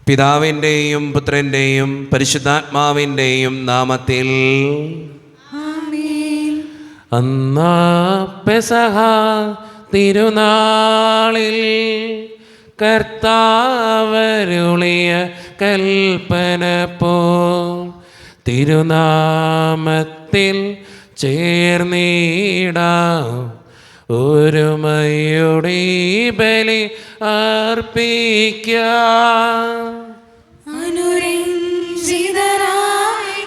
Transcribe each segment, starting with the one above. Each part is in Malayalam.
പിതാവിൻ്റെയും പുത്രൻ്റെയും പരിശുദ്ധാത്മാവിൻ്റെയും നാമത്തിൽ ആമേൻ. അന്നാ പെസഹ തിരുനാളിൽ കർത്താവരുളിയ കൽപ്പന പോ തിരുനാമത്തിൽ ചേർന്നിടാം ഒരുമയുടെ ബലി അർപ്പിക്കാം. അനുരഞ്ജിതരായി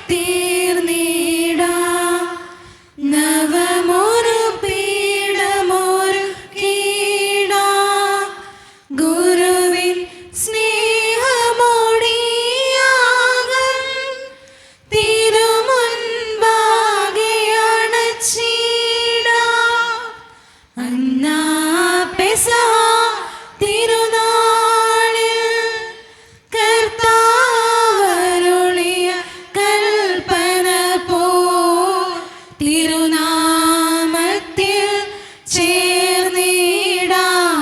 തീർന്നിടാം നവമൊരു പീഠമൊരുക്കിടാം ഗുരുവിൻ സ്നേഹമൊടിയാകം തിരുമുൻപാകെ അണച്ചിടാം. അന്നാ പെസഹ തിരുനാളിൽ കർത്താവരുളിയ കൽപ്പന പോൽ തിരുനാമത്തിൽ ചേർന്നിടാം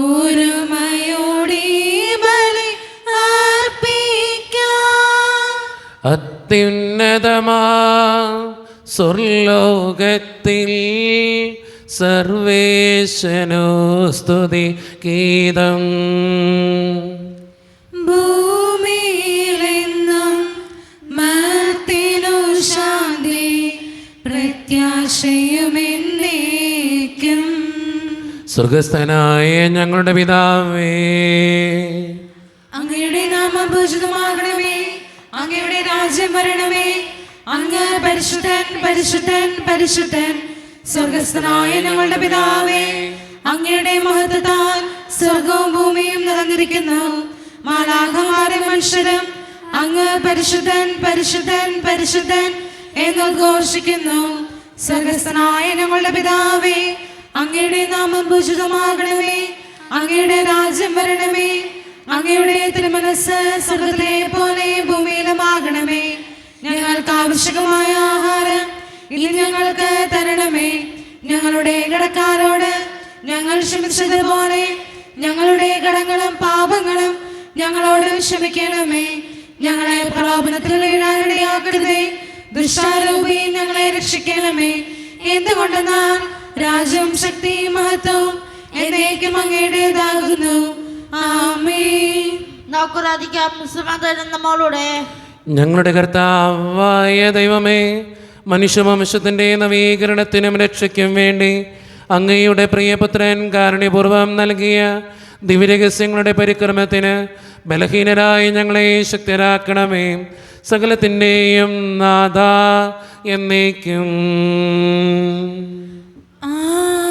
ഒരുമയോടെ ബലി അർപ്പിക്കാം. അത്യുന്നതമാ സ്വർലോകത്തിൽ സർവേശനോ സ്തുതി ഗീതം. ഭൂമിയിലെന്നും മർത്യനു ശാന്തി പ്രത്യാശയുമെന്നേക്കും. സ്വർഗസ്ഥനായ ഞങ്ങളുടെ പിതാവേ, അങ്ങയുടെ നാമം പൂജിതമാകണമേ, അങ്ങയുടെ രാജ്യം വരണമേ, അങ്ങ് പരിശുദ്ധൻ പരിശുദ്ധൻ പരിശുദ്ധൻ. സ്വർഗസ്ഥനായ ഞങ്ങളുടെ പിതാവേ, അങ്ങയുടെ മഹത്വത്താൽ സ്വർഗവും ഭൂമിയും നിറഞ്ഞിരിക്കുന്നു. മാലാഖമാരും മനുഷ്യരും അങ്ങ് പരിശുദ്ധൻ പരിശുദ്ധൻ പരിശുദ്ധൻ എന്ന് ഘോഷിക്കുന്നു. സ്വർഗസ്ഥനായ ഞങ്ങളുടെ പിതാവേ, അങ്ങയുടെ നാമം പൂജിതമാകണമേ, അങ്ങയുടെ രാജ്യം വരണമേ, അങ്ങയുടെ തിരുമനസ്സ് സ്വർഗ്ഗത്തിലെ പോലെ ഭൂമിയിലുമാകണമേ. ഞങ്ങൾക്ക് ആവശ്യമായ ആഹാരം ഇനി ഞങ്ങൾക്ക് തരണമേ. ഞങ്ങളുടെ കടക്കാരോട് ഞങ്ങൾ ക്ഷമിച്ചതുപോലെ ഞങ്ങളുടെ കടങ്ങളും പാപങ്ങളും ഞങ്ങളോട് ക്ഷമിക്കണമേ. ഞങ്ങളെ പ്രലോഭനത്തിൽ വീഴാനിടയാക്കരുതേ, ദുഷ്ടാരൂപി ഞങ്ങളെ രക്ഷിക്കണമേ. എന്തുകൊണ്ടെന്നാൽ രാജ്യവും ശക്തിയും മഹത്വവും എന്നേക്കും അങ്ങയുടേതാകുന്നു. ആമേൻ. നോക്കുറാധിക്കാം നമ്മളുടെ ഞങ്ങളുടെ കർത്താവായ ദൈവമേ, മനുഷ്യവംശത്തിൻ്റെ നവീകരണത്തിനും രക്ഷയ്ക്കും വേണ്ടി അങ്ങയുടെ പ്രിയപുത്രൻ കാരുണ്യപൂർവ്വം നൽകിയ ദിവ്യരഹസ്യങ്ങളുടെ പരിക്രമത്തിന് ബലഹീനരായ ഞങ്ങളെ ശക്തരാക്കണമേ. സകലത്തിൻ്റെയും നാഥ എന്നേക്കും.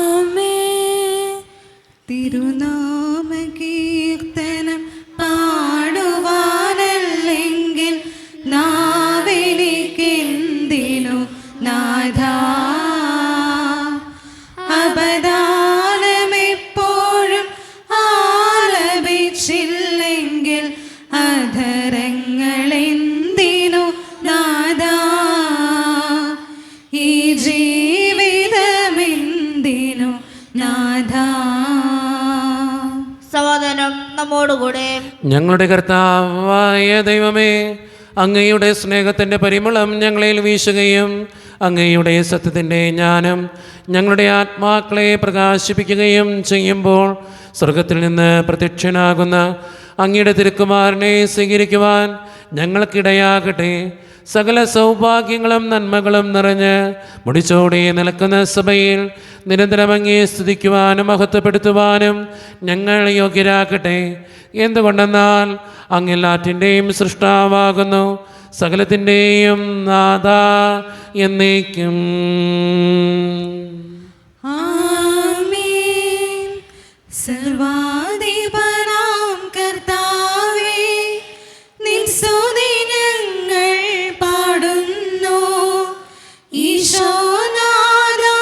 ആമേൻ. തിരുനാമ കീർത്തനം പാടുവാനല്ലെങ്കിൽ നാവെനിക്കെന്തിനു നാഥാ. അപദാനമെപ്പോഴും ആലപിച്ചില്ലെങ്കിൽ അധരങ്ങളെന്തിനു നാഥാ. ഈ ജീവിതമെന്തിനു നാഥാ. സഹോദരനും നമ്മോടുകൂടെ. ഞങ്ങളുടെ കർത്താവായ ദൈവമേ, അങ്ങയുടെ സ്നേഹത്തിൻ്റെ പരിമളം ഞങ്ങളിൽ വീശുകയും അങ്ങയുടെ സത്യത്തിൻ്റെ ജ്ഞാനം ഞങ്ങളുടെ ആത്മാക്കളെ പ്രകാശിപ്പിക്കുകയും ചെയ്യുമ്പോൾ സ്വർഗത്തിൽ നിന്ന് പ്രത്യക്ഷനാകുന്ന അങ്ങയുടെ തിരുക്കുമാരനെ സ്വീകരിക്കുവാൻ ഞങ്ങൾക്കിടയാകട്ടെ. സകല സൗഭാഗ്യങ്ങളും നന്മകളും നിറഞ്ഞ് മുടിച്ചോടെ നിൽക്കുന്ന സഭയിൽ നിരന്തരം അങ്ങയെ സ്തുതിക്കുവാനും മഹത്വപ്പെടുത്തുവാനും ഞങ്ങൾ യോഗ്യരാക്കട്ടെ. എന്തുകൊണ്ടെന്നാൽ അങ്ങെല്ലാറ്റിൻ്റെയും സൃഷ്ടാവാകുന്നു, സകലത്തിൻ്റെയും നാഥ എന്നേക്കും. ആമേൻ. സർവാധിപനാം കർത്താവേ, നിൻ സ്തുതി ഞങ്ങൾ പാടുന്നു. ഈശോനാഥാ,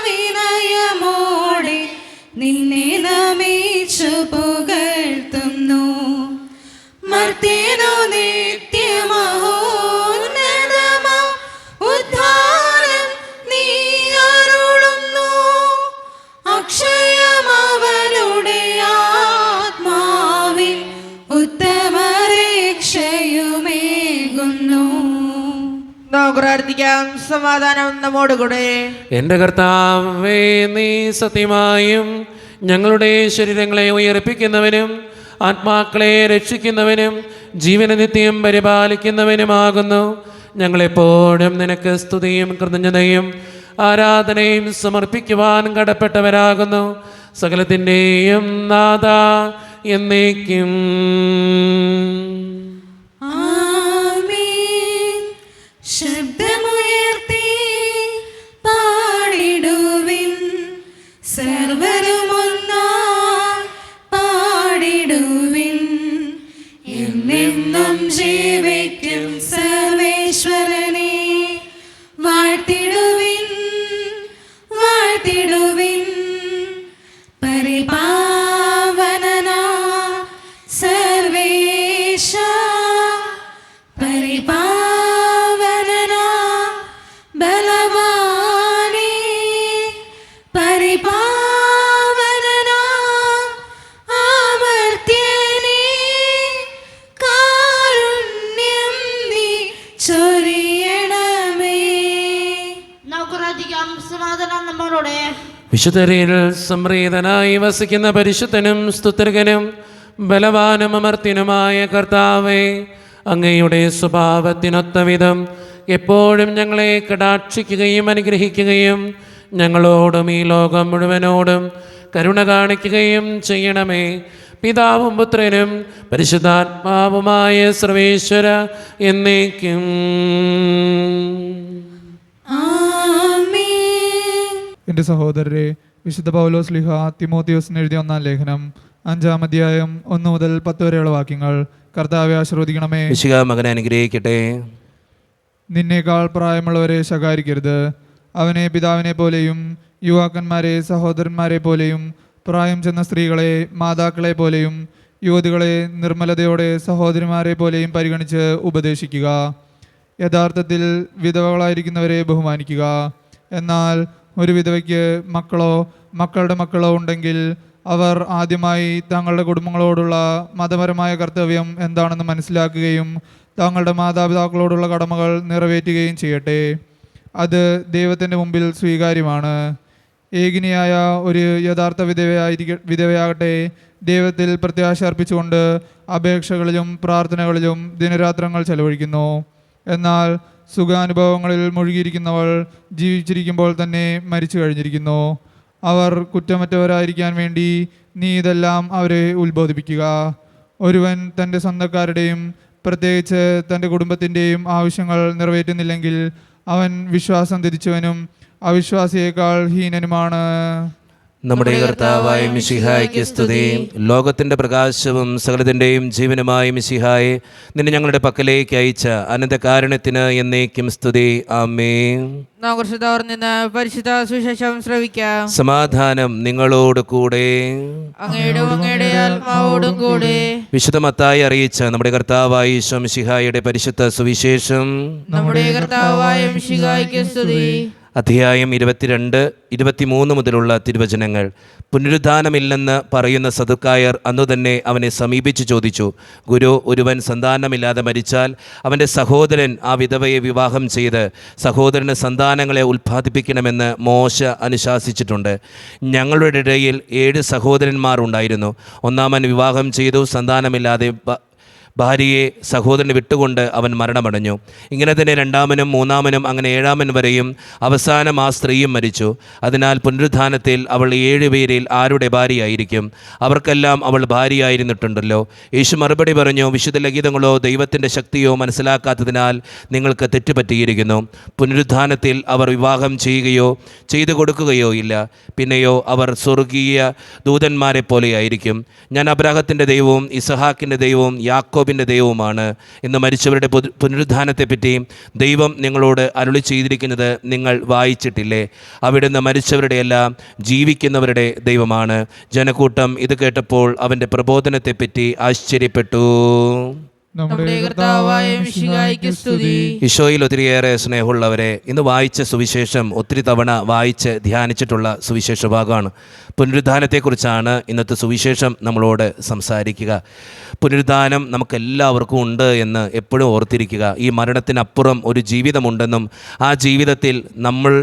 വിനയമോടെ നിന്നെ നമിച്ചു പുകഴ്ത്തുന്നു. മർത്യനു നിത്യമഹോന്നതമാ ഉദ്ധാരം നീ അരുളുന്നു. അക്ഷയമവനുടെ നമുക്ക് പ്രാർത്ഥിക്കാം. സമാധാനം നമ്മോടുകൂടെ. എൻ്റെ കർത്താവേ, നീ സത്യമായും ഞങ്ങളുടെ ശരീരങ്ങളെ ഉയർപ്പിക്കുന്നവനും ആത്മാക്കളെ രക്ഷിക്കുന്നവനും ജീവന നിത്യം പരിപാലിക്കുന്നവനുമാകുന്നു. ഞങ്ങളെപ്പോഴും നിനക്ക് സ്തുതിയും കൃതജ്ഞതയും ആരാധനയും സമർപ്പിക്കുവാൻ കടപ്പെട്ടവരാകുന്നു. സകലത്തിൻ്റെയും നാഥ എന്നേക്കും. ആമേൻ. ശബ്ദമുയർത്തി പാടിടുവിൻ, സർവരുമൊന്നായി പാടിടുവിൻ. എന്നെന്നും ജീവിക്കും സർവേശ്വരനെ വാഴ്ത്തിടുവിൻ, വാഴ്ത്തിടുവിൻ. പരിപാവനനാ സർവേശ, പരിപാവനനാ ബലവാനേ, പരിപാവനനാ അമർത്യനേ, കാരുണ്യം നീ ചൊരിയണമേ. നമുക്ക് പ്രാർത്ഥിക്കാം. സമാധാനം നമ്മോടുകൂടെ. വിശുദ്ധരിൽ സംപ്രീതനായി വസിക്കുന്ന പരിശുദ്ധനും സ്തുത്യർഹനും ബലവാനും അമർത്യനുമായ കർത്താവേ, അങ്ങയുടെ സ്വഭാവത്തിനൊത്ത വിധം എപ്പോഴും ഞങ്ങളെ കടാക്ഷിക്കുകയും അനുഗ്രഹിക്കുകയും ഞങ്ങളോടും ഈ ലോകം മുഴുവനോടും കരുണ കാണിക്കുകയും ചെയ്യണമേ. പിതാവും പുത്രനും പരിശുദ്ധാത്മാവുമായ സർവേശ്വര എന്നേക്കും. എൻ്റെ സഹോദരരെ, വിശുദ്ധ പൗലോസ് ശ്ലീഹ തിമോത്തിയോസിന് എഴുതിയ 1-ാം ലേഖനം 5-ാം അധ്യായം 1 മുതൽ 10 വരെയുള്ള വാക്യങ്ങൾ. കർത്താവെ ആശീർവദിക്കണമേ. മിശിഹ മകനെ അനുഗ്രഹിക്കട്ടെ. നിന്നേക്കാൾ പ്രായമുള്ളവരെ ശകാരിക്കരുത്. അവനെ പിതാവിനെ പോലെയും യുവാക്കന്മാരെ സഹോദരന്മാരെ പോലെയും പ്രായം ചെന്ന സ്ത്രീകളെ മാതാക്കളെ പോലെയും യുവതികളെ നിർമ്മലതയോടെ സഹോദരിമാരെ പോലെയും പരിഗണിച്ച് ഉപദേശിക്കുക. യഥാർത്ഥത്തിൽ വിധവകളായിരിക്കുന്നവരെ ബഹുമാനിക്കുക. എന്നാൽ ഒരു വിധവയ്ക്ക് മക്കളോ മക്കളുടെ മക്കളോ ഉണ്ടെങ്കിൽ അവർ ആദ്യമായി തങ്ങളുടെ കുടുംബങ്ങളോടുള്ള മതപരമായ കർത്തവ്യം എന്താണെന്ന് മനസ്സിലാക്കുകയും തങ്ങളുടെ മാതാപിതാക്കളോടുള്ള കടമകൾ നിറവേറ്റുകയും ചെയ്യട്ടെ. അത് ദൈവത്തിൻ്റെ മുമ്പിൽ സ്വീകാര്യമാണ്. ഏകിനിയായ ഒരു യഥാർത്ഥ വിധവയാകട്ടെ ദൈവത്തിൽ പ്രത്യാശ അർപ്പിച്ചുകൊണ്ട് അപേക്ഷകളിലും പ്രാർത്ഥനകളിലും ദിനരാത്രങ്ങൾ ചെലവഴിക്കുന്നു. എന്നാൽ സുഖാനുഭവങ്ങളിൽ മുഴുകിയിരിക്കുന്നവൾ ജീവിച്ചിരിക്കുമ്പോൾ തന്നെ മരിച്ചു കഴിഞ്ഞിരിക്കുന്നു. അവർ കുറ്റമറ്റവരായിരിക്കാൻ വേണ്ടി നീ ഇതെല്ലാം അവരെ ഉത്ബോധിപ്പിക്കുക. ഒരുവൻ തൻ്റെ സ്വന്തക്കാരുടെയും പ്രത്യേകിച്ച് തൻ്റെ കുടുംബത്തിൻ്റെയും ആവശ്യങ്ങൾ നിറവേറ്റുന്നില്ലെങ്കിൽ അവൻ വിശ്വാസം തിരിച്ചവനും അവിശ്വാസിയേക്കാൾ ഹീനനുമാണ്. നമ്മുടെ കർത്താവായ മിശിഹായ്ക്ക് സ്തുതി. ലോകത്തിൻ്റെ പ്രകാശവും സകലത്തിൻ്റെയും ജീവനുമായ മിശിഹായെ, നിന്നെ ഞങ്ങളുടെ പക്കലേക്ക് അയച്ച അനന്തകാരുണ്യത്തിന് എന്നേക്കും സ്തുതി. ആമേൻ. നിന്ന് പരിശുദ്ധ സുവിശേഷം ശ്രവിക്കാം. സമാധാനം നിങ്ങളോട് കൂടെ. അങ്ങയുടെ ആത്മാവോടും കൂടെ. വിശുദ്ധ മത്തായി അറിയിച്ച നമ്മുടെ കർത്താവായ ഈശോ മിശിഹായുടെ പരിശുദ്ധ സുവിശേഷം. നമ്മുടെ കർത്താവായ മിശിഹായ്ക്ക് സ്തുതി. അധ്യായം 22-23 മുതലുള്ള തിരുവചനങ്ങൾ. പുനരുദ്ധാനമില്ലെന്ന് പറയുന്ന സദുക്കായർ അന്നുതന്നെ അവനെ സമീപിച്ചു ചോദിച്ചു, ഗുരു, ഒരുവൻ സന്താനമില്ലാതെ മരിച്ചാൽ അവൻ്റെ സഹോദരൻ ആ വിധവയെ വിവാഹം ചെയ്ത് സഹോദരന് സന്താനങ്ങളെ ഉൽപ്പാദിപ്പിക്കണമെന്ന് മോശ അനുശാസിച്ചിട്ടുണ്ട്. ഞങ്ങളുടെ ഇടയിൽ 7 സഹോദരന്മാർ ഉണ്ടായിരുന്നു. ഒന്നാമൻ വിവാഹം ചെയ്തു, സന്താനമില്ലാതെ ഭാര്യയെ സഹോദരന് വിട്ടുകൊണ്ട് അവൻ മരണമടഞ്ഞു. ഇങ്ങനെ തന്നെ രണ്ടാമനും മൂന്നാമനും അങ്ങനെ 7-ാമൻ വരെയും അവസാനം ആ സ്ത്രീയും മരിച്ചു. അതിനാൽ പുനരുദ്ധാനത്തിൽ അവൾ 7 പേരിൽ ആരുടെ ഭാര്യയായിരിക്കും? അവർക്കെല്ലാം അവൾ ഭാര്യയായിരുന്നിട്ടുണ്ടല്ലോ. യേശു മറുപടി പറഞ്ഞു, വിശുദ്ധ ലിഖിതങ്ങളോ ദൈവത്തിൻ്റെ ശക്തിയോ മനസ്സിലാക്കാത്തതിനാൽ നിങ്ങൾക്ക് തെറ്റുപറ്റിയിരിക്കുന്നു. പുനരുദ്ധാനത്തിൽ അവർ വിവാഹം ചെയ്യുകയോ ചെയ്തു കൊടുക്കുകയോ ഇല്ല. പിന്നെയോ അവർ സ്വർഗീയ ദൂതന്മാരെ പോലെയായിരിക്കും. ഞാൻ അബ്രാഹത്തിൻ്റെ ദൈവവും ഇസഹാക്കിൻ്റെ ദൈവവും യാക്കോബിൻ്റെ ദൈവവുമാണ് എന്ന് മരിച്ചവരുടെ പുനരുദ്ധാനത്തെപ്പറ്റി ദൈവം നിങ്ങളോട് അരുളി ചെയ്തിരിക്കുന്നത് നിങ്ങൾ വായിച്ചിട്ടില്ലേ? അവിടുന്ന് മരിച്ചവരുടെയല്ല ജീവിക്കുന്നവരുടെ ദൈവമാണ്. ജനക്കൂട്ടം ഇത് കേട്ടപ്പോൾ അവൻ്റെ പ്രബോധനത്തെപ്പറ്റി ആശ്ചര്യപ്പെട്ടു. നമ്മുടെ കർത്താവായ മിശിഹായ്ക്ക് സ്തുതി. ഈശോയിൽ ഒത്തിരിയേറെ സ്നേഹമുള്ളവരെ, ഇന്ന് വായിച്ച സുവിശേഷം ഒത്തിരി തവണ വായിച്ച് ധ്യാനിച്ചിട്ടുള്ള സുവിശേഷ ഭാഗമാണ്. പുനരുദ്ധാനത്തെക്കുറിച്ചാണ് ഇന്നത്തെ സുവിശേഷം നമ്മളോട് സംസാരിക്കുക. പുനരുദ്ധാനം നമുക്കെല്ലാവർക്കും ഉണ്ട് എന്ന് എപ്പോഴും ഓർത്തിരിക്കുക. ഈ മരണത്തിനപ്പുറം ഒരു ജീവിതമുണ്ടെന്നും ആ ജീവിതത്തിൽ നമ്മൾ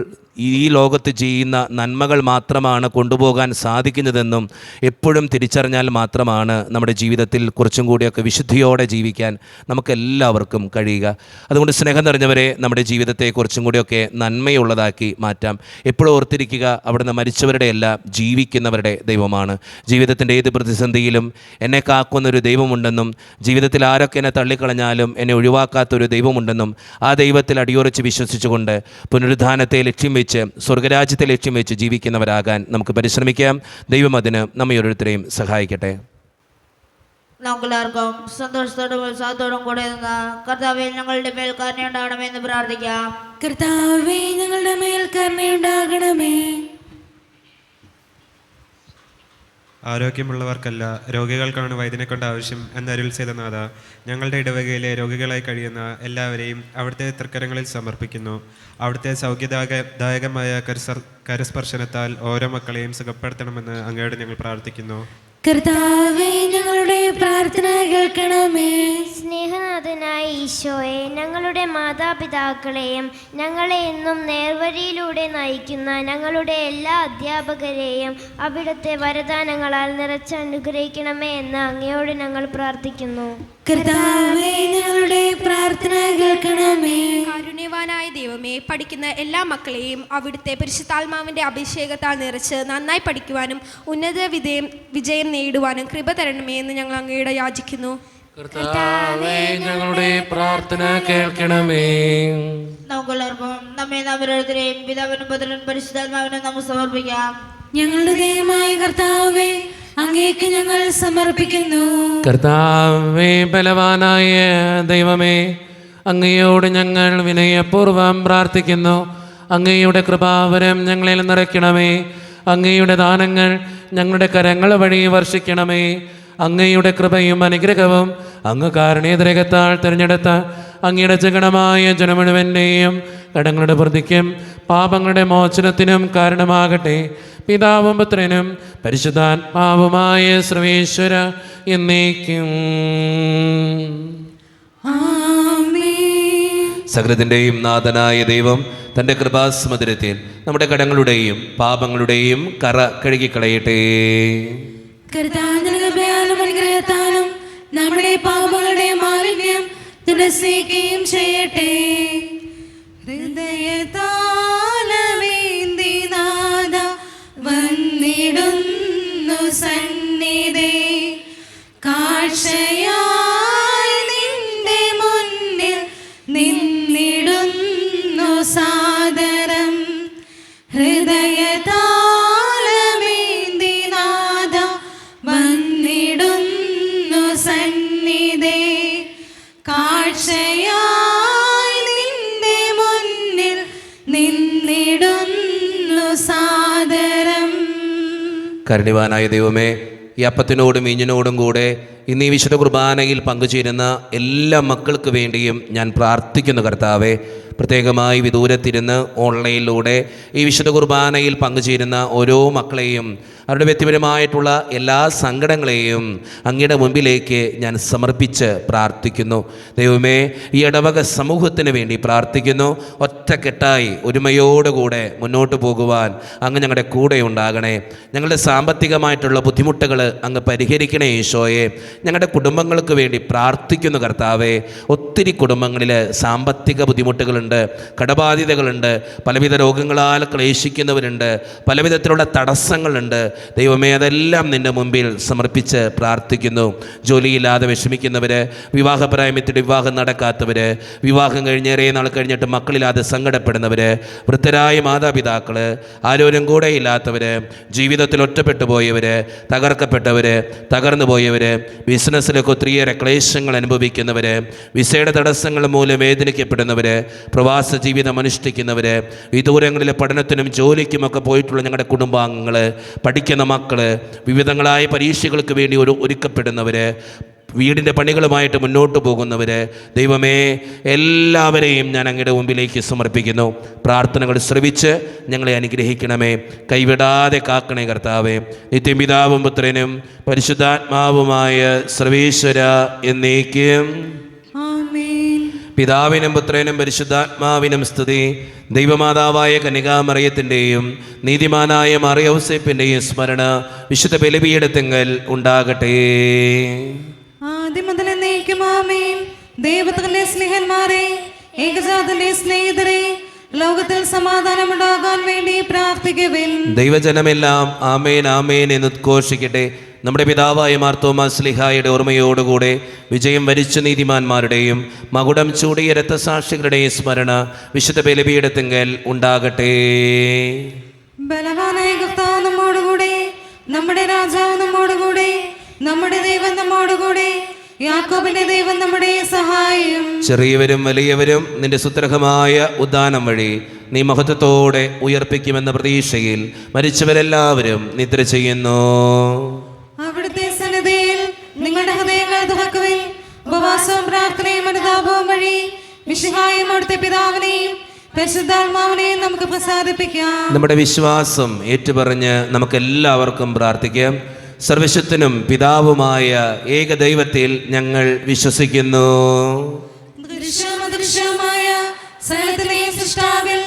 ഈ ലോകത്ത് ചെയ്യുന്ന നന്മകൾ മാത്രമാണ് കൊണ്ടുപോകാൻ സാധിക്കുന്നതെന്നും എപ്പോഴും തിരിച്ചറിഞ്ഞാൽ മാത്രമാണ് നമ്മുടെ ജീവിതത്തിൽ കുറച്ചും കൂടിയൊക്കെ വിശുദ്ധിയോടെ ജീവിക്കാൻ നമുക്കെല്ലാവർക്കും കഴിയുക. അതുകൊണ്ട് സ്നേഹം നിറഞ്ഞവരെ, നമ്മുടെ ജീവിതത്തെ കുറച്ചും കൂടിയൊക്കെ നന്മയുള്ളതാക്കി മാറ്റാം. എപ്പോഴും ഓർത്തിരിക്കുക, അവിടുന്ന് മരിച്ചവരുടെ അല്ല, ജീവിക്കുന്നവരുടെ ദൈവമാണ്. ജീവിതത്തിൻ്റെ ഏത് പ്രതിസന്ധിയിലും എന്നെ കാക്കുന്നൊരു ദൈവമുണ്ടെന്നും ജീവിതത്തിൽ ആരൊക്കെ എന്നെ തള്ളിക്കളഞ്ഞാലും എന്നെ ഒഴിവാക്കാത്തൊരു ദൈവമുണ്ടെന്നും ആ ദൈവത്തിൽ അടിയുറച്ച് വിശ്വസിച്ചുകൊണ്ട് പുനരുദ്ധാനത്തെ ലക്ഷ്യം വെച്ച് സ്വർഗരാജ്യത്തെ ലക്ഷ്യം വെച്ച് ജീവിക്കുന്നവരാകാൻ നമുക്ക് പരിശ്രമിക്കാം. ദൈവം അതിന് നമ്മെ ഓരോരുത്തരെയും സഹായിക്കട്ടെ. നമുക്കെല്ലാവർക്കും സന്തോഷത്തോടും ഉത്സാഹത്തോടും കൂടെ നിന്ന് കർത്താവേ ഞങ്ങളുടെ മേൽ കരുണയുണ്ടാകണമെന്ന് പ്രാർത്ഥിക്കാം. കർത്താവേ ഞങ്ങളുടെ മേൽ കരുണയുണ്ടാകണമേ. ആരോഗ്യമുള്ളവർക്കല്ല രോഗികൾക്കാണ് വൈദ്യനെ കൊണ്ട് ആവശ്യം എന്നരുൾ ചെയ്ത നാഥ, ഞങ്ങളുടെ ഇടവകയിലെ രോഗികളായി കഴിയുന്ന എല്ലാവരെയും അവിടുത്തെ തൃക്കരങ്ങളിൽ സമർപ്പിക്കുന്നു. അവിടുത്തെ സൗഖ്യദായകമായ കരസ്പർശനത്താൽ ഓരോ മക്കളെയും സുഖപ്പെടുത്തണമെന്ന് അങ്ങയോട് ഞങ്ങൾ പ്രാർത്ഥിക്കുന്നു. കർത്താവേ ഞങ്ങളുടെ പ്രാർത്ഥന കേൾക്കണമേ. സ്നേഹനാഥനായ ഈശോയെ, ഞങ്ങളുടെ മാതാപിതാക്കളെയും ഞങ്ങളെ എന്നും നേർവഴിയിലൂടെ നയിക്കുന്ന ഞങ്ങളുടെ എല്ലാ അധ്യാപകരെയും അവിടുത്തെ വരദാനങ്ങളാൽ നിറച്ചനുഗ്രഹിക്കണമേ എന്ന് അങ്ങയോട് ഞങ്ങൾ പ്രാർത്ഥിക്കുന്നു. കർത്താവേ ഞങ്ങളുടെ പ്രാർത്ഥന കേൾക്കണമേ. കാരുണ്യവാനായ ദൈവമേ, പഠിക്കുന്ന എല്ലാ മക്കളെയും അവിടുത്തെ പരിശുദ്ധാത്മാവിന്റെ അഭിഷേകത്താൽ നിറച്ച് നന്നായി പഠിക്കുവാനും ഉന്നത വിജയം നേടുവാനും കൃപ തരണമേ എന്ന് ഞങ്ങൾ അങ്ങയോട് യാചിക്കുന്നു. കർത്താവേ ഞങ്ങളുടെ പ്രാർത്ഥന കേൾക്കണമേ. നമുക്കെല്ലാവർക്കും നമ്മെ ഓരോരുത്തരെയും പിതാവിനും പുത്രനും പരിശുദ്ധാത്മാവിനും നമുക്ക് സമർപ്പിക്കാം. ഞങ്ങളുടെ ദൈവമായ കർത്താവേ, അങ്ങേക്ക് ഞങ്ങൾ സമർപ്പിക്കുന്നു. കർത്താവേ ബലവാനായ ദൈവമേ, അങ്ങയോട് ഞങ്ങൾ വിനയപൂർവ്വം പ്രാർത്ഥിക്കുന്നു. അങ്ങയുടെ കൃപാവരം ഞങ്ങളിൽ നിറയ്ക്കണമേ. അങ്ങയുടെ ദാനങ്ങൾ ഞങ്ങളുടെ കരങ്ങൾ വഴി വർഷിക്കണമേ. അങ്ങയുടെ കൃപയും അനുഗ്രഹവും അങ്ങ് കാരുണ്യദ്രേകത്താൽ തിരഞ്ഞെടുത്ത അങ്ങയുടെ ജഗണമായ ജനമുഴുവൻ്റെയും കടങ്ങളുടെ പ്രതിക്കും പാപങ്ങളുടെ മോചനത്തിനും കാരണമാകട്ടെ. പിതാവും പുത്രനും പരിശുദ്ധാത്മാവുമായ സർവേശ്വര എന്നേക്കും. സകലത്തിൻ്റെയും നാഥനായ ദൈവം തൻ്റെ കൃപാസമുദ്രത്തിൽ നമ്മുടെ കടങ്ങളുടെയും പാപങ്ങളുടെയും കറ കഴുകിക്കളയട്ടെ. കർത്താവിനും അനുഗ്രഹത്താലും നമ്മുടെ പാപങ്ങളുടെ മാലിന്യം തുലസിക്കുകയും ചെയ്യട്ടെ. ഹൃദയതാലമേന്തി നാദ വന്നിടുന്നു സന്നിധേ, കാഴ്ചയായി നിന്റെ മുന്നിൽ നിന്നിടുന്നു സാദരം. ഹൃദയതാലമേന്തി നാദ വന്നിടുന്നു സന്നിധേ, കാഴ്ചയായി നിന്റെ മുന്നിൽ നിന്നിടുന്നു സാദരം. കരുണ്യവാനായ ദൈവമേ, ഈ അപ്പത്തിനോടും ഈഞ്ഞിനോടും കൂടെ ഇന്ന് ഈ വിശുദ്ധ കുർബാനയിൽ പങ്കുചേരുന്ന എല്ലാ മക്കൾക്ക് വേണ്ടിയും ഞാൻ പ്രാർത്ഥിക്കുന്നു. കർത്താവേ, പ്രത്യേകമായി വിദൂരത്തിരുന്ന് ഓൺലൈനിലൂടെ ഈ വിശുദ്ധ കുർബാനയിൽ പങ്കുചേരുന്ന ഓരോ മക്കളെയും അവരുടെ വ്യക്തിപരമായിട്ടുള്ള എല്ലാ സങ്കടങ്ങളെയും അങ്ങയുടെ മുമ്പിലേക്ക് ഞാൻ സമർപ്പിച്ച് പ്രാർത്ഥിക്കുന്നു. ദൈവമേ, ഈ ഇടവക സമൂഹത്തിന് വേണ്ടി പ്രാർത്ഥിക്കുന്നു. ഒറ്റക്കെട്ടായി ഒരുമയോടുകൂടെ മുന്നോട്ട് പോകുവാൻ അങ്ങ് ഞങ്ങളുടെ കൂടെ ഉണ്ടാകണേ. ഞങ്ങളുടെ സാമ്പത്തികമായിട്ടുള്ള ബുദ്ധിമുട്ടുകൾ അങ്ങ് പരിഹരിക്കണേ ഈശോയെ. ഞങ്ങളുടെ കുടുംബങ്ങൾക്ക് വേണ്ടി പ്രാർത്ഥിക്കുന്നു കർത്താവേ. ഒത്തിരി കുടുംബങ്ങളിൽ സാമ്പത്തിക ബുദ്ധിമുട്ടുകളുണ്ട്, കടബാധ്യതകളുണ്ട്, പലവിധ രോഗങ്ങളാൽ ക്ലേശിക്കുന്നവരുണ്ട്, പലവിധത്തിലുള്ള തടസ്സങ്ങളുണ്ട്. ദൈവമേ, അതെല്ലാം നിൻ്റെ മുമ്പിൽ സമർപ്പിച്ച് പ്രാർത്ഥിക്കുന്നു. ജോലിയില്ലാതെ വിഷമിക്കുന്നവർ, വിവാഹപ്രായമത്തിൽ വിവാഹം നടക്കാത്തവർ, വിവാഹം കഴിഞ്ഞേറെ നാൾ കഴിഞ്ഞിട്ട് മക്കളില്ലാതെ സങ്കടപ്പെടുന്നവർ, വൃദ്ധരായ മാതാപിതാക്കൾ, ആരോരും കൂടെ ഇല്ലാത്തവർ, ജീവിതത്തിൽ ഒറ്റപ്പെട്ടു പോയവർ, തകർക്കപ്പെട്ടവർ, തകർന്നു പോയവർ, ബിസിനസ്സിലൊക്കെ ഒത്തിരിയേറെ ക്ലേശങ്ങൾ അനുഭവിക്കുന്നവർ, വിസയുടെ തടസ്സങ്ങൾ മൂലം വേദനിക്കപ്പെടുന്നവർ, പ്രവാസ ജീവിതം അനുഷ്ഠിക്കുന്നവർ, വിദൂരങ്ങളിലെ പഠനത്തിനും ജോലിക്കുമൊക്കെ പോയിട്ടുള്ള ഞങ്ങളുടെ കുടുംബാംഗങ്ങൾ, പഠിക്കുന്ന മക്കൾ, വിവിധങ്ങളായ പരീക്ഷകൾക്ക് വേണ്ടി ഒരുക്കപ്പെടുന്നവർ, വീടിൻ്റെ പണികളുമായിട്ട് മുന്നോട്ട് പോകുന്നവർ, ദൈവമേ എല്ലാവരെയും ഞാൻ അങ്ങയുടെ മുമ്പിലേക്ക് സമർപ്പിക്കുന്നു. പ്രാർത്ഥനകൾ ശ്രവിച്ച് ഞങ്ങളെ അനുഗ്രഹിക്കണമേ, കൈവിടാതെ കാക്കണേ കർത്താവേ. നിത്യപിതാവും പുത്രനും പരിശുദ്ധാത്മാവുമായ സർവേശ്വര എന്നേക്കും. പിതാവിനും പുത്രനും പരിശുദ്ധാത്മാവിനും സ്തുതി. ദൈവമാതാവായ കന്യകാമറിയത്തിൻ്റെയും നീതിമാനായ മറിയൗസേപ്പിൻ്റെയും സ്മരണ വിശുദ്ധ ബലിപീഠത്തിങ്കൽ ഉണ്ടാകട്ടെ. ആദ്യം മുതൽ എന്നേക്കും ആമേൻ. ദൈവത്തിന്റെ സ്നേഹന്മാരെ, ഏകജാതന്റെ സ്നേഹിതരെ, ലോകത്തിൽ സമാധാനമുണ്ടാകാൻ വേണ്ടി പ്രാർത്ഥിക്കുവിൻ. ദൈവജനമെല്ലാം ആമേൻ ആമേൻ എന്ന് ഉദ്ഘോഷിക്കട്ടെ. നമ്മുടെ പിതാവായ മാർത്തോമാ ശ്ലീഹായുടെ ഓർമ്മയോടുകൂടെ വിജയം വരിച്ച നീതിമാന്മാരുടെയും മകുടം ചൂടിയ രക്തസാക്ഷികളുടെയും സ്മരണ വിശുദ്ധ ബലിപീഠത്തിങ്കൽ ഉണ്ടാകട്ടെ. ബലവാനായ കർത്താവ് നമ്മോടുകൂടെ, നമ്മുടെ രാജാവ് നമ്മോടുകൂടെ, നമ്മുടെ ദൈവം നമ്മോടുകൂടെ, യാക്കോബിന്റെ ദൈവം നമ്മുടെ സഹായം. ചെറിയവരും വലിയവരും നിന്റെ സുത്രഹമായ ഉദ്ധാനം വഴി നീ മഹത്വത്തോടെ ഉയർപ്പിക്കുമെന്ന പ്രതീക്ഷയിൽ മരിച്ചവരെല്ലാവരും നിദ്ര ചെയ്യുന്നു. അവിടുത്തെ സന്നിധിയിൽ നിങ്ങളുടെ ഹൃദയങ്ങൾ തുറക്കുവിൻ. ഉപവാസവും പ്രാർത്ഥനയും അനുതാപവും വഴി മിശിഹായും അവിടുത്തെ പിതാവിനെയും പരിശുദ്ധാത്മാവിനെയും നമുക്ക് പ്രസാദിപ്പിക്കാം. നമ്മുടെ വിശ്വാസം ഏറ്റുപറഞ്ഞ് നമുക്കെല്ലാവർക്കും പ്രാർത്ഥിക്കാം. സർവശക്തനും പിതാവുമായ ഏകദൈവത്തിൽ ഞങ്ങൾ വിശ്വസിക്കുന്നു. ദൃശ്യമായ സകലത്തിലെയും സൃഷ്ടാവിൽ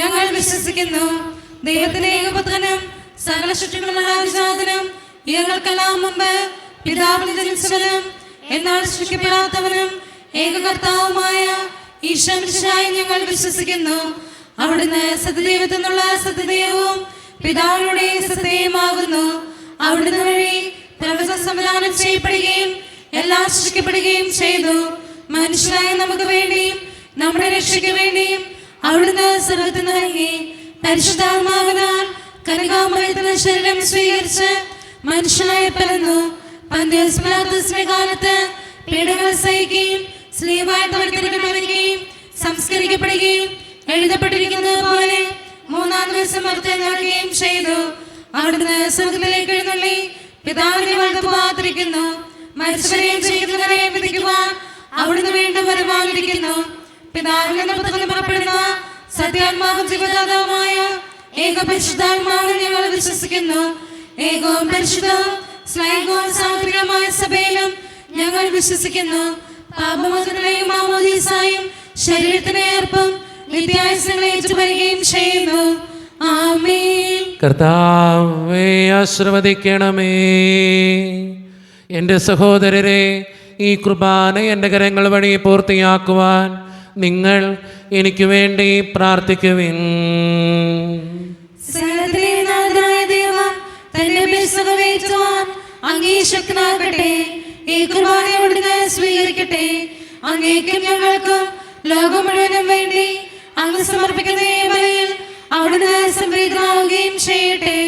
ഞങ്ങൾ വിശ്വസിക്കുന്നു. ദൈവത്തിന്റെ ഏകപുത്രനും സകല സൃഷ്ടികളുടെ ആദിജാതനും, ഞങ്ങൾക്കെല്ലാം മുമ്പ് പിതാവിനെ ജനിച്ചവനും എന്നാൽ സൃഷ്ടിക്കപ്പെടാത്തവനും ഏകകർത്താവുമായ ഈശോ മിശിഹായെ ഞങ്ങൾ വിശ്വസിക്കുന്നു. അവിടുന്ന് സത്യദൈവത്തിൽ നിന്നുള്ള സത്യദൈവവും പിതാവിനുടെ സത്യമാകുന്നു. അവിടുന്ന് വഴി പ്രപഞ്ചം സംവിധാനം ചെയ്യപ്പെടുകയും എല്ലാം സൃഷ്ടിക്കപ്പെടുകയും ചെയ്തു. മനുഷ്യരായ നമുക്ക് വേണ്ടിയും നമ്മുടെ രക്ഷയ്ക്ക് വേണ്ടിയും അവിടുന്ന് സ്വർഗ്ഗത്തിൽ നിന്ന് ഇറങ്ങി പരിശുദ്ധാത്മാവിനാൽ കന്യകാമറിയത്തിന്റെ ശരീരം സ്വീകരിച്ച് മനുഷ്യനായി പിറന്നു. പന്തിയോസ് പിലാത്തോസിന്റെ കാലത്ത് പീഡകൾ സഹിക്കുകയും സ്ലീവായിട്ട് മരിക്കുകയും സംസ്കരിക്കപ്പെടുകയും എഴുതപ്പെട്ടിരിക്കുന്നത് പോലെ മൂന്നാം ദിവസം ഉയർത്തെഴുന്നേൽക്കുകയും ചെയ്തു. അവിടുന്ന് സ്വർഗ്ഗത്തിലേക്ക് എഴുന്നള്ളി പിതാവിനെ വലത്തുഭാഗത്തിരിക്കുന്നു. മരിച്ചവരെയും ജീവിക്കുന്നവരെയും വിധിക്കുവാൻ അവിടുന്ന് വീണ്ടും വരുവാനിരിക്കുന്നു. പിതാവിൽ നിന്ന് പുത്രന് പുറപ്പെടുന്ന സത്യാത്മാവും ജീവദാതാവുമായ ഏകപരിശുദ്ധാത്മാവിൽ ഞങ്ങൾ വിശ്വസിക്കുന്നു. ഏകവും പരിശുദ്ധവും സ്നേഹവും സാത്വികമായ സഭയിലും ഞങ്ങൾ വിശ്വസിക്കുന്നു. പാപമോചനത്തെയും മാമോദീസായും ശരീരത്തിന്റെ ഏർപ്പും നിത്യായുസ്സുകളെ ഏറ്റുപറയുകയും ചെയ്യുന്നു. ആമേൻ. കർത്താവേ ആശീർവദിക്കണമേ. എൻ്റെ സഹോദരരെ, ഈ കുർബാന എൻ്റെ കരങ്ങൾ വഴി പൂർത്തിയാക്കുവാൻ നിങ്ങൾ എനിക്ക് വേണ്ടി പ്രാർത്ഥിക്കുവിൻ. ശക്തനാകട്ടെ. ഈ കുർബാനയോടുന്ന് സ്വീകരിക്കട്ടെ. അങ്ങേക്കും ഞങ്ങൾക്കും ലോകം മുഴുവനും വേണ്ടി അങ്ങ് സമർപ്പിക്കുന്ന ഈ ബലിയിൽ അവിടുന്ന് സംപ്രീതനാവുകയും ചെയ്യട്ടെ.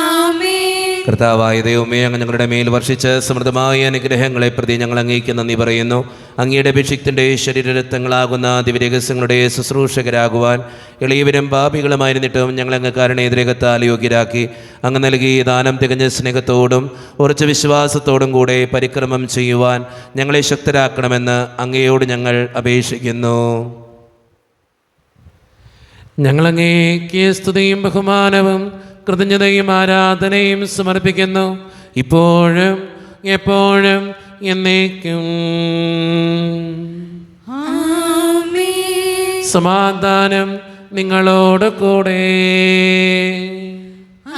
ആമേൻ. കർത്താവായ ദൈവമേ, അങ്ങ് ഞങ്ങളുടെ മേൽ വർഷിച്ച് സമൃദ്ധമായ അനുഗ്രഹങ്ങളെ പ്രതി ഞങ്ങൾ അങ്ങേക്ക് നന്ദി പറയുന്നു. അങ്ങയുടെ അഭിഷിക്തൻ്റെ ശരീരരക്തങ്ങളാകുന്ന ദിവ്യരഹസ്യങ്ങളുടെ ശുശ്രൂഷകരാകുവാൻ എളിയവരും പാപികളുമായിരുന്നിട്ടും ഞങ്ങളങ്ങ് കാരുണ്യരേഖത്താൽ യോഗ്യരാക്കി. അങ്ങ് നൽകിയ ദാനം തികഞ്ഞ സ്നേഹത്തോടും ഉറച്ച വിശ്വാസത്തോടും കൂടെ പരിക്രമം ചെയ്യുവാൻ ഞങ്ങളെ ശക്തരാക്കണമെന്ന് അങ്ങയോട് ഞങ്ങൾ അപേക്ഷിക്കുന്നു. ഞങ്ങളങ്ങേക്ക് സ്തുതിയും ബഹുമാനവും കൃതജ്ഞതയും ആരാധനയും സമർപ്പിക്കുന്നു, ഇപ്പോഴും എപ്പോഴും എന്നേക്കും. സമാധാനം നിങ്ങളോട് കൂടെ.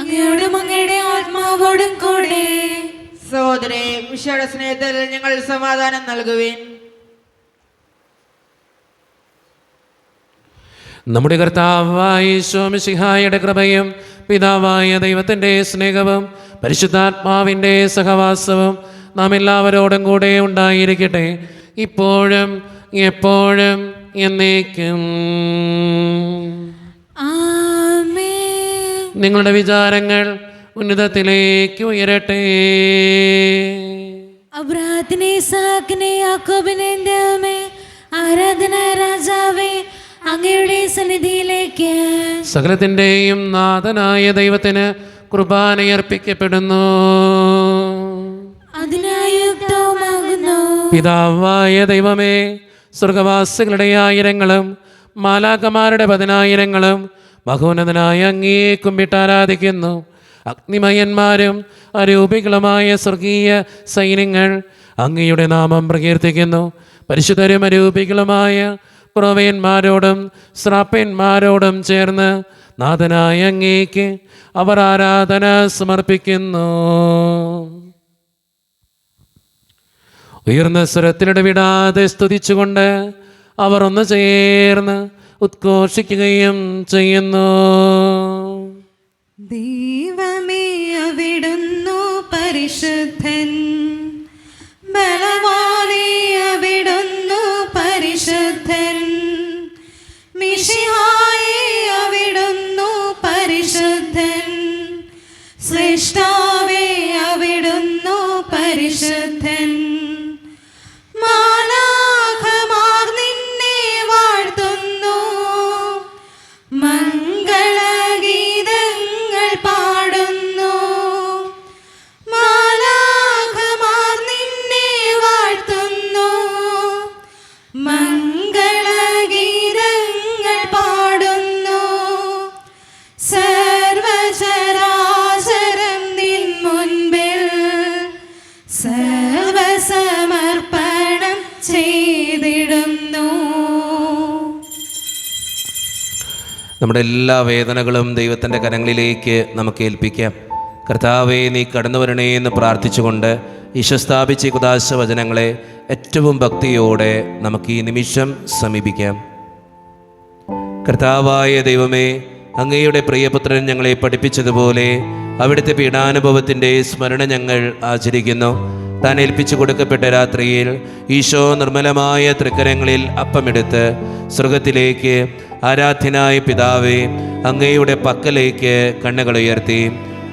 അങ്ങയോടും അങ്ങയുടെ ആത്മാവോടും കൂടെ. സഹോദരേ, വിശാല സ്നേഹത്തിൽ ഞങ്ങൾ സമാധാനം നൽകുവിൻ. നമ്മുടെ കർത്താവായ ഈശോ മിശിഹായുടെ കൃപയും പിതാവായ ദൈവത്തിൻ്റെ സ്നേഹവും പരിശുദ്ധാത്മാവിൻ്റെ സഹവാസവും നാം എല്ലാവരോടും കൂടെ ഉണ്ടായിരിക്കട്ടെ, ഇപ്പോഴും എപ്പോഴും എന്നേക്കും. നിങ്ങളുടെ വിചാരങ്ങൾ ഉന്നതത്തിലേക്ക് ഉയരട്ടെ. അബ്രാഹത്തിനെ, ഇസാക്കിനെ, യാക്കോബിനെ ദൈവമേ, ആരാധന രാജാവേ, അങ്ങയുടെ സന്നിധിയിലേക്ക് സകലത്തിൻ്റെയും നാഥനായ ദൈവത്തിന് കുർബാനയർപ്പിക്കപ്പെടുന്നു. അതിനായി യുക്തവുമാകുന്നു. പിതാവായ ദൈവമേ, സ്വർഗവാസികളുടെ ആയിരങ്ങളും മാലാകമാരുടെ 10,000ങ്ങളും മഹോന്നതനായ അങ്ങേ കുമ്പിട്ടാരാധിക്കുന്നു. അഗ്നിമയന്മാരും അരൂപികളുമായ സ്വർഗീയ സൈന്യങ്ങൾ അങ്ങയുടെ നാമം പ്രകീർത്തിക്കുന്നു. പരിശുദ്ധരും അരൂപികളുമായ പ്രവയന്മാരോടും ശ്രാപ്പന്മാരോടും ചേർന്ന് നാഥനായ അങ്ങേക്ക് അവർ ആരാധന സമർപ്പിക്കുന്നു. ഉയർന്ന സ്വരത്തിലിടവിടാതെ സ്തുതിച്ചുകൊണ്ട് അവർ ഒന്ന് ചേർന്ന് ഉദ്ഘോഷിക്കുകയും ചെയ്യുന്നു. ദൈവമേ, അവിടുന്നു പരിശുദ്ധൻ, ബലവാനേ, അവിടുന്നു പരിശുദ്ധൻ, മിശിഹായേ, അവിടുന്നു പരിശുദ്ധൻ, ശ്രേഷ്ഠാവേ, അവിടുന്നു പരിശുദ്ധൻ. മാലാഖമാർ നിന്നെ വാഴ്ത്തുന്നു, മംഗളഗീതങ്ങൾ പാടുന്നു. മാലാഖമാർ നിന്നെ വാഴ്ത്തുന്നു, മംഗളഗീതങ്ങൾ പാടുന്നു. സർവചരാചരം നിൻ മുൻപിൽ സർവസമർപ്പണം ചെയ്തിടുന്നു. നമ്മുടെ എല്ലാ വേദനകളും ദൈവത്തിൻ്റെ കരങ്ങളിലേക്ക് നമുക്ക് ഏൽപ്പിക്കാം. കർത്താവേ, നീ കടന്നു വരണേ എന്ന് പ്രാർത്ഥിച്ചുകൊണ്ട് ഈശോ സ്ഥാപിച്ച കുദാശ വചനങ്ങളെ ഏറ്റവും ഭക്തിയോടെ നമുക്ക് ഈ നിമിഷം സമീപിക്കാം. കർത്താവായ ദൈവമേ, അങ്ങയുടെ പ്രിയപുത്രൻ ഞങ്ങളെ പഠിപ്പിച്ചതുപോലെ അവിടുത്തെ പീഡാനുഭവത്തിൻ്റെ സ്മരണ ഞങ്ങൾ ആചരിക്കുന്നു. താൻ ഏൽപ്പിച്ചു കൊടുക്കപ്പെട്ട രാത്രിയിൽ ഈശോ നിർമ്മലമായ തൃക്കരങ്ങളിൽ അപ്പമെടുത്ത് സ്വർഗത്തിലേക്ക് ആരാധ്യനായ പിതാവേ, അങ്ങയുടെ പക്കലേക്ക് കണ്ണുകളുയർത്തി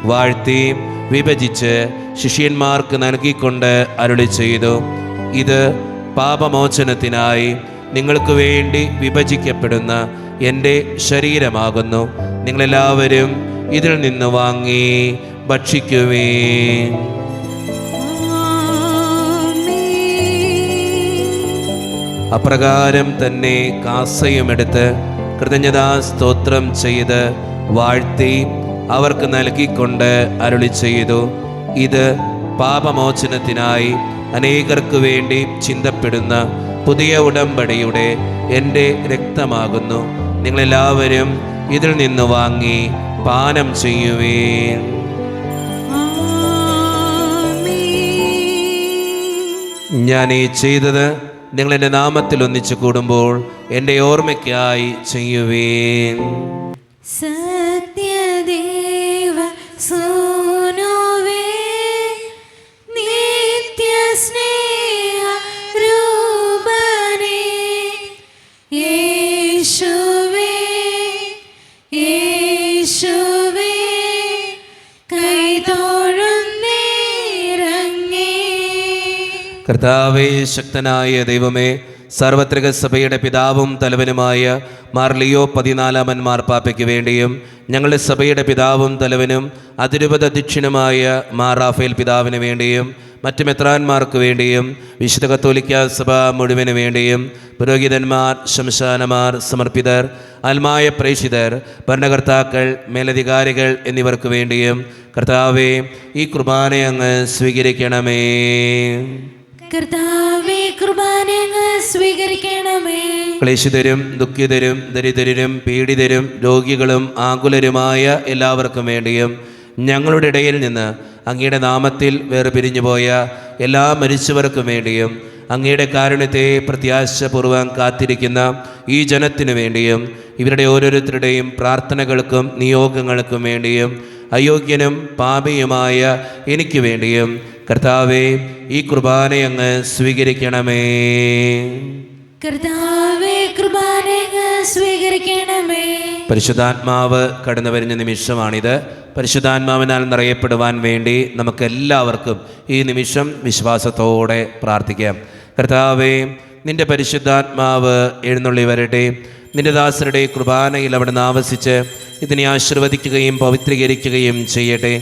വാഴ്ത്തി വിഭജിച്ച് ശിഷ്യന്മാർക്ക് നൽകിക്കൊണ്ട് അരുളി ചെയ്തു, ഇത് പാപമോചനത്തിനായി നിങ്ങൾക്ക് വേണ്ടി വിഭജിക്കപ്പെടുന്ന എൻ്റെ ശരീരമാകുന്നു. നിങ്ങളെല്ലാവരും ഇതിൽ നിന്ന് വാങ്ങി ഭക്ഷിക്കുവേൻ. അപ്രകാരം തന്നെ കാസയുമെടുത്ത് കൃതജ്ഞതാ സ്തോത്രം ചെയ്ത് വാഴ്ത്തി അവർക്ക് നൽകിക്കൊണ്ട് അരുളി ചെയ്തു, ഇത് പാപമോചനത്തിനായി അനേകർക്ക് വേണ്ടി ചിന്തപ്പെടുന്ന പുതിയ ഉടമ്പടിയുടെ എൻ്റെ രക്തമാകുന്നു. നിങ്ങളെല്ലാവരും ഇതിൽ നിന്ന് വാങ്ങി പാനം ചെയ്യുവേൻ. ഞാൻ ഈ ചെയ്തത് നിങ്ങൾ എൻ്റെ നാമത്തിൽ ഒന്നിച്ചു കൂടുമ്പോൾ എൻ്റെ ഓർമ്മയ്ക്കായി ചെയ്യുവേൻ. സത്യദേവ സൂനുവേ, നിത്യസ്നേഹ രൂപനേ, യേശുവേ, യേശുവേ, കൈതൊഴുന്നേരങ്ങേ. കർത്താവേ, ശക്തനായ ദൈവമേ, സാർവത്രിക സഭയുടെ പിതാവും തലവനുമായ മാർ ലിയോ 14 മാർപ്പാപ്പയ്ക്ക് വേണ്ടിയും ഞങ്ങളുടെ സഭയുടെ പിതാവും തലവനും അതിരൂപത അധ്യക്ഷനുമായ മാർ റാഫേൽ പിതാവിന് വേണ്ടിയും മറ്റ് മെത്രാന്മാർക്ക് വേണ്ടിയും വിശുദ്ധ കത്തോലിക്ക സഭ മുഴുവന് വേണ്ടിയും പുരോഹിതന്മാർ, ശംശാനമാർ, സമർപ്പിതർ, ആത്മായ പ്രേക്ഷിതർ, ഭരണകർത്താക്കൾ, മേലധികാരികൾ എന്നിവർക്ക് വേണ്ടിയും കർത്താവേ, ഈ കുർബാന അങ്ങ് സ്വീകരിക്കണമേ. കർത്താവേ, കുർബാന അങ്ങ് സ്വീകരിക്കണമേ. ക്ലേശിതരും ദുഃഖിതരും ദരിദ്രരും പീഡിതരും രോഗികളും ആകുലരുമായ എല്ലാവർക്കും വേണ്ടിയും ഞങ്ങളുടെ ഇടയിൽ നിന്ന് അങ്ങയുടെ നാമത്തിൽ വേർപിരിഞ്ഞുപോയ എല്ലാ മരിച്ചവർക്കും വേണ്ടിയും അങ്ങയുടെ കാരുണ്യത്തെ പ്രത്യാശപൂർവ്വം കാത്തിരിക്കുന്ന ഈ ജനത്തിനു വേണ്ടിയും ഇവരുടെ ഓരോരുത്തരുടെയും പ്രാർത്ഥനകൾക്കും നിയോഗങ്ങൾക്കും വേണ്ടിയും അയോഗ്യനും പാപിയുമായ എനിക്ക് വേണ്ടിയും കർത്താവേ, ഈ കുർബാന അങ്ങ് സ്വീകരിക്കണമേ. കർത്താവേ, കുർബാന അങ്ങ് സ്വീകരിക്കണമേ. പരിശുദ്ധാത്മാവ് കടന്നു വരുന്ന നിമിഷമാണിത്. പരിശുദ്ധാത്മാവിനാൽ നിറയപ്പെടുവാൻ വേണ്ടി നമുക്കെല്ലാവർക്കും ഈ നിമിഷം വിശ്വാസത്തോടെ പ്രാർത്ഥിക്കാം. കർത്താവേ, നിൻ്റെ പരിശുദ്ധാത്മാവ് എഴുന്നള്ളി വരട്ടെ. നിൻ്റെ ദാസരുടെ കുർബാനയിൽ അവിടുന്ന് ആവസിച്ച് ഇതിനെ ആശീർവദിക്കുകയും പവിത്രീകരിക്കുകയും ചെയ്യട്ടെ.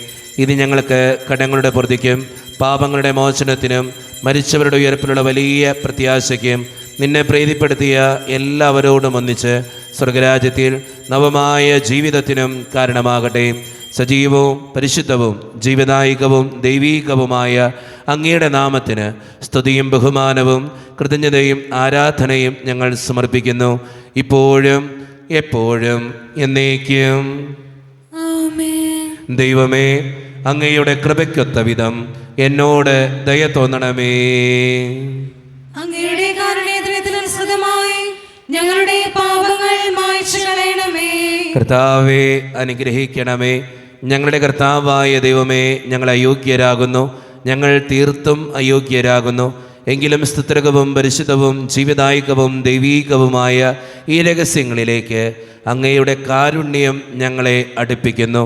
ഇത് ഞങ്ങൾക്ക് കടങ്ങളുടെ പൊറുതിക്കും പാപങ്ങളുടെ മോചനത്തിനും മരിച്ചവരുടെ ഉയർപ്പിലുള്ള വലിയ പ്രത്യാശയ്ക്കും നിന്നെ പ്രീതിപ്പെടുത്തിയ എല്ലാവരോടും ഒന്നിച്ച് സ്വർഗരാജ്യത്തിൽ നവമായ ജീവിതത്തിനും കാരണമാകട്ടെ. സജീവവും പരിശുദ്ധവും ജീവദായികവും ദൈവീകവുമായ അങ്ങയുടെ നാമത്തിന് സ്തുതിയും ബഹുമാനവും കൃതജ്ഞതയും ആരാധനയും ഞങ്ങൾ സമർപ്പിക്കുന്നു, ഇപ്പോഴും എപ്പോഴും എന്നേക്കും. ദൈവമേ, അങ്ങയുടെ കൃപയ്ക്കൊത്ത വിധം എന്നോട് ദയ തോന്നണമേ. അങ്ങയുടെ കാരുണ്യത്തിനനുസൃതമായി ഞങ്ങളുടെ പാപങ്ങൾ മായ്ച്ചു കളയണമേ. കർത്താവെ അനുഗ്രഹിക്കണമേ. ഞങ്ങളുടെ കർത്താവായ ദൈവമേ, ഞങ്ങൾ അയോഗ്യരാകുന്നു, ഞങ്ങൾ തീർത്തും അയോഗ്യരാകുന്നു. എങ്കിലും സ്തുത്രകവും പരിശുദ്ധവും ജീവദായകവും ദൈവീകവുമായ ഈ രഹസ്യങ്ങളിലേക്ക് അങ്ങയുടെ കാരുണ്യം ഞങ്ങളെ അടുപ്പിക്കുന്നു.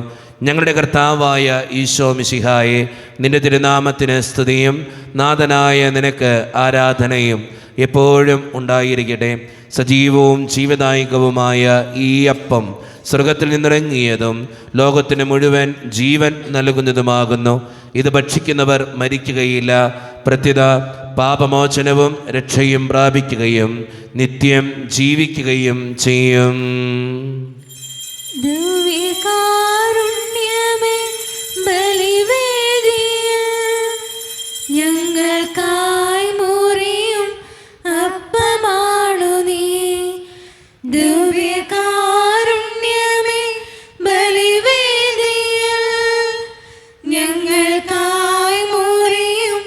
ഞങ്ങളുടെ കർത്താവായ ഈശോ മിശിഹായെ, നിന്റെ തിരുനാമത്തിന് സ്തുതിയും നാഥനായ നിനക്ക് ആരാധനയും എപ്പോഴും ഉണ്ടായിരിക്കട്ടെ. സജീവവും ജീവദായകവുമായ ഈ അപ്പം സ്വർഗത്തിൽ നിന്നിറങ്ങിയതും ലോകത്തിന് മുഴുവൻ ജീവൻ നൽകുന്നതുമാകുന്നു. ഇത് ഭക്ഷിക്കുന്നവർ മരിക്കുകയില്ല, പ്രത്യുത പാപമോചനവും രക്ഷയും പ്രാപിക്കുകയും നിത്യം ജീവിക്കുകയും ചെയ്യും. ദിവ്യകാരുണ്യമേ, ബലിവേദിയിൽ ഞങ്ങൾക്കായി മുറിയും അപ്പമാണു നീ. ദിവ്യകാരുണ്യമേ, ബലിവേദിയിൽ ഞങ്ങൾക്കായി മുറിയും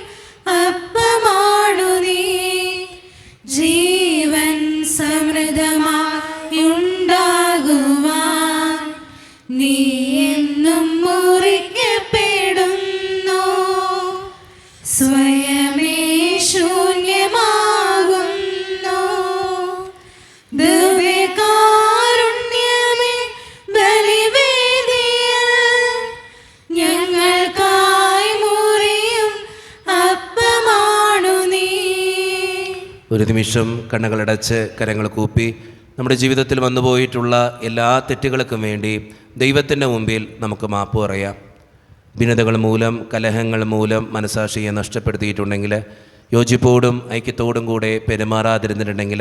അപ്പമാണു നീ. ജീവൻ സമൃദ്ധമായി ഉണ്ടാകുവാൻ നീ എന്നും മുറിക്കപ്പെടുന്നു. സ്വയമേ ശൂന്യമാകുന്നു. ദിവ്യകാരുണ്യമേ, ബലിവേദിയിൽ ഞങ്ങൾക്കായി മുറിയും അപ്പമാണു നീ. ഒരു നിമിഷം കണ്ണുകളടച്ച് കരങ്ങൾ കൂപ്പി നമ്മുടെ ജീവിതത്തിൽ വന്നുപോയിട്ടുള്ള എല്ലാ തെറ്റുകൾക്കും വേണ്ടി ദൈവത്തിൻ്റെ മുമ്പിൽ നമുക്ക് മാപ്പ് പറയാം. ഭിന്നതകൾ മൂലം, കലഹങ്ങൾ മൂലം മനസാക്ഷിയെ നഷ്ടപ്പെടുത്തിയിട്ടുണ്ടെങ്കിൽ, യോജിപ്പോടും ഐക്യത്തോടും കൂടെ പെരുമാറാതിരുന്നിട്ടുണ്ടെങ്കിൽ,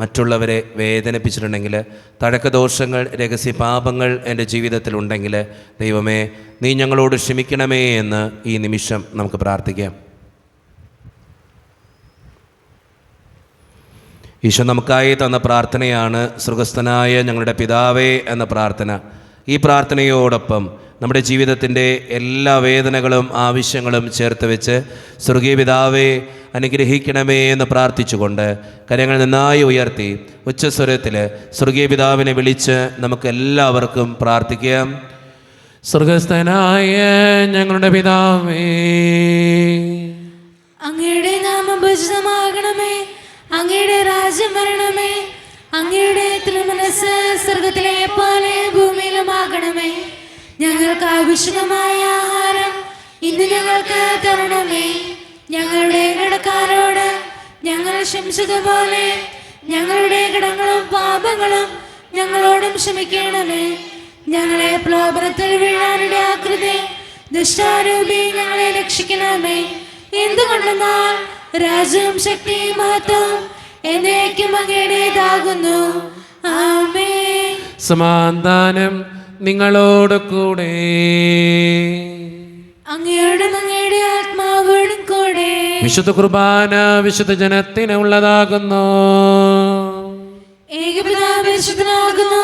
മറ്റുള്ളവരെ വേദനിപ്പിച്ചിട്ടുണ്ടെങ്കിൽ, തഴക്കദോഷങ്ങൾ, രഹസ്യപാപങ്ങൾ എൻ്റെ ജീവിതത്തിലുണ്ടെങ്കിൽ, ദൈവമേ നീ ഞങ്ങളോട് ക്ഷമിക്കണമേ എന്ന് ഈ നിമിഷം നമുക്ക് പ്രാർത്ഥിക്കാം. ഈശോ നമുക്കായി തന്ന പ്രാർത്ഥനയാണ് സ്വർഗസ്ഥനായ ഞങ്ങളുടെ പിതാവേ എന്ന പ്രാർത്ഥന. ഈ പ്രാർത്ഥനയോടൊപ്പം നമ്മുടെ ജീവിതത്തിൻ്റെ എല്ലാ വേദനകളും ആവശ്യങ്ങളും ചേർത്ത് വെച്ച് സ്വർഗീയ പിതാവേ അനുഗ്രഹിക്കണമേ എന്ന് പ്രാർത്ഥിച്ചുകൊണ്ട് കരങ്ങൾ നന്നായി ഉയർത്തി ഉച്ചസ്വരത്തിൽ സ്വർഗീയ പിതാവിനെ വിളിച്ച് നമുക്ക് എല്ലാവർക്കും പ്രാർത്ഥിക്കാം. സ്വർഗസ്ഥനായ ഞങ്ങളുടെ പിതാവേ, അങ്ങയുടെ നാമം പൂജിതമാകണമേ. അങ്ങയുടെ രാജ്യം വരണമേ. അങ്ങയുടെ തിരുമനസ്സ് സ്വർഗത്തിലെ പോലെ ഭൂമിയിലുമാകണമേ. ഞങ്ങൾക്ക് ആവശ്യമായ ആഹാരം ഇന്ന് ഞങ്ങൾക്ക് തരണമേ. ഞങ്ങളുടെ കടക്കാരോട് ഞങ്ങൾ ക്ഷമിച്ചതുപോലെ ഞങ്ങളുടെ കടങ്ങളും പാപങ്ങളും ഞങ്ങളോടും ക്ഷമിക്കണമേ. ഞങ്ങളെ പ്രലോഭനത്തിൽ വീഴാനിടയാക്കരുതേ. ദുഷ്ടാരൂപി ഞങ്ങളെ രക്ഷിക്കണമേ. എന്തുകൊണ്ടെന്നാൽ രാജ്യവും ശക്തിയും മഹത്വവും എന്നേക്കും അങ്ങയുടേതാകുന്നു. ആമേൻ. സമാധാനം നിങ്ങളോട് കൂടെ. അങ്ങയോടും അങ്ങയുടെ ആത്മാവോടും കൂടെ. വിശുദ്ധ കുർബാന വിശുദ്ധ ജനത്തിന് ഉള്ളതാകുന്നു. ഏകപിതാവ് പരിശുദ്ധനാകുന്നു.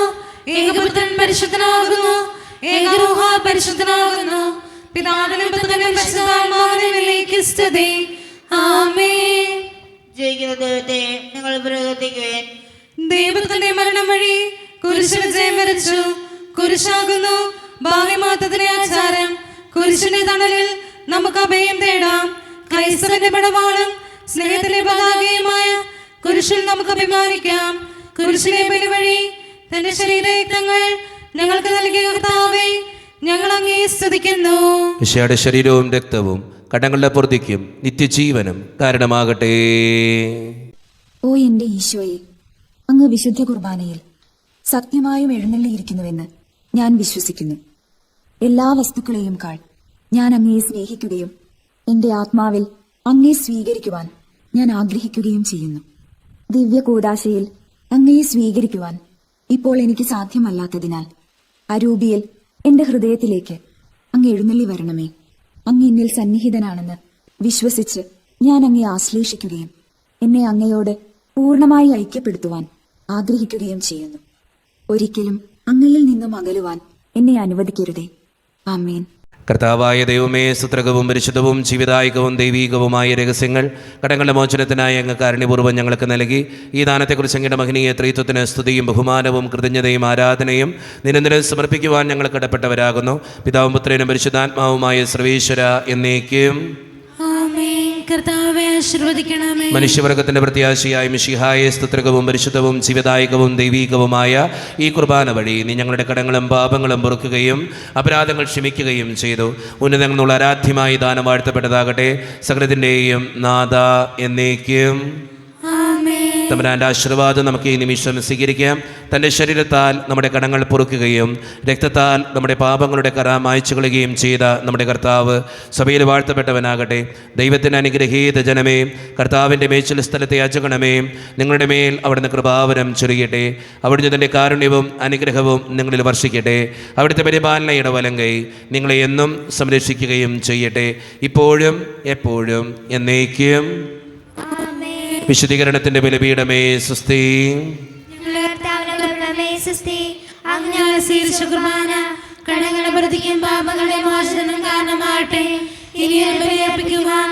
ഏകപുത്രൻ പരിശുദ്ധനാകുന്നു. ഏകരൂഹ പരിശുദ്ധനാകുന്നു. പിതാവിനും പുത്രനും പരിശുദ്ധാത്മാവിനും സ്തുതി. ആമേൻ. ജയിക്കുന്ന ദൈവത്തെ നിങ്ങൾ പ്രകീർത്തിക്കുവിൻ. ദൈവത്തിന്റെ മരണം വഴി കുരിശിന് ജയം വരിച്ചു. കുരിശാകുന്നു ബാഹ്യമാത്രത്തിന്റെ ആചാരം. കുരിശിന്റെ തണലിൽ നമുക്ക് അഭയം തേടാം. ക്രൈസ്തവന്റെ പടവാളും സ്നേഹത്തിന്റെ പതാകയുമായ കുരിശിൽ നമുക്ക് അഭിമാനിക്കാം. കുരിശിലെ ബലി വഴി തന്റെ ശരീരരക്തങ്ങൾ ഞങ്ങൾക്ക് നൽകിയ കർത്താവേ, ഞങ്ങൾ അങ്ങേ സ്തുതിക്കുന്നു. ഈശോയുടെ ശരീരവും രക്തവും കടങ്ങളുടെ പൂർത്തിക്കും നിത്യജീവനും കാരണമാകട്ടെ. ഓ എന്റെ ഈശോയെ, അങ്ങ് വിശുദ്ധ കുർബാനയിൽ സത്യമായും എഴുന്നള്ളിയിരിക്കുന്നുവെന്ന് ഞാൻ വിശ്വസിക്കുന്നു. എല്ലാ വസ്തുക്കളെയും കാൾ ഞാൻ അങ്ങയെ സ്നേഹിക്കുകയും എന്റെ ആത്മാവിൽ അങ്ങയെ സ്വീകരിക്കുവാൻ ഞാൻ ആഗ്രഹിക്കുകയും ചെയ്യുന്നു. ദിവ്യ കൂദാശയിൽ അങ്ങയെ സ്വീകരിക്കുവാൻ ഇപ്പോൾ എനിക്ക് സാധ്യമല്ലാത്തതിനാൽ അരൂപിയിൽ എന്റെ ഹൃദയത്തിലേക്ക് അങ്ങ് എഴുന്നള്ളി വരണമേ. അങ്ങ് എന്നിൽ സന്നിഹിതനാണെന്ന് വിശ്വസിച്ച് ഞാൻ അങ്ങയെ ആശ്ലേഷിക്കുകയും എന്നെ അങ്ങയോട് പൂർണ്ണമായി ഐക്യപ്പെടുത്തുവാൻ ആഗ്രഹിക്കുകയും ചെയ്യുന്നു. ഒരിക്കലും അങ്ങയിൽ നിന്നും അകലുവാൻ എന്നെ അനുവദിക്കരുതേ. ആമേൻ. കർത്താവായ ദൈവമേ, സുത്രകവും പരിശുദ്ധവും ജീവിതായികവും ദൈവീകവുമായ രഹസ്യങ്ങൾ കടങ്ങളുടെ മോചനത്തിനായി അങ്ങ് കാരുണ്യപൂർവ്വം ഞങ്ങൾക്ക് നൽകി. ഈ ദാനത്തെക്കുറിച്ച് അങ്ങയുടെ മഹനീയ ത്രിത്വത്തിന് സ്തുതിയും ബഹുമാനവും കൃതജ്ഞതയും ആരാധനയും നിരന്തരം സമർപ്പിക്കുവാൻ ഞങ്ങൾ കടപ്പെട്ടവരാകുന്നു. പിതാവും പുത്രനും പരിശുദ്ധാത്മാവുമായ സർവേശ്വര എന്നേക്കും. കർത്താവേ ആശീർവദിക്കണമേ. മനുഷ്യവർഗത്തിന്റെ പ്രത്യാശയായ മിശിഹായെ സ്തുത്രകവും പരിശുദ്ധവും ജീവദായകവും ദൈവീകവുമായ ഈ കുർബാന വഴി നീ ഞങ്ങളുടെ കടങ്ങളും പാപങ്ങളും പൊറുക്കുകയും അപരാധങ്ങൾ ക്ഷമിക്കുകയും ചെയ്തു. ഉന്നതങ്ങളുള്ള ആരാധ്യമായി ദാനം വാഴ്ത്തപ്പെട്ടതാകട്ടെ. സകലത്തിൻ്റെയും നാഥ എന്നേക്കും. തമ്പുരാന്റെ ആശീർവാദം നമുക്ക് ഈ നിമിഷം സ്വീകരിക്കാം. തൻ്റെ ശരീരത്താൽ നമ്മുടെ കടങ്ങൾ പൊറുക്കുകയും രക്തത്താൽ നമ്മുടെ പാപങ്ങളുടെ കറ മായ്ച്ചു കളയുകയും ചെയ്ത നമ്മുടെ കർത്താവ് സഭയിൽ വാഴ്ത്തപ്പെട്ടവനാകട്ടെ. ദൈവത്തിൻ്റെ അനുഗ്രഹീത ജനമേ, കർത്താവിൻ്റെ മേച്ചിൽ സ്ഥലത്തെ യാചകണമേ, നിങ്ങളുടെ മേൽ അവിടുന്ന് കൃപാവരം ചൊരിയട്ടെ. അവിടുന്ന് തൻ്റെ കാരുണ്യവും അനുഗ്രഹവും നിങ്ങളിൽ വർഷിക്കട്ടെ. അവിടുത്തെ പരിപാലനയുടെ വലങ്കൈ നിങ്ങളെ എന്നും സംരക്ഷിക്കുകയും ചെയ്യട്ടെ, ഇപ്പോഴും എപ്പോഴും എന്നേക്കും. വിശുദ്ധീകരണത്തിന്റെ ബലിപീഠമേ സ്വസ്തി. അങ്ങ് സ്വീകരിച്ച കുർബാന കടങ്ങളുടെ പ്രതിക്കും പാപങ്ങളുടെ മോചനം കാരണമാകട്ടെ. ഇനി ബലിയർപ്പിക്കുവാൻ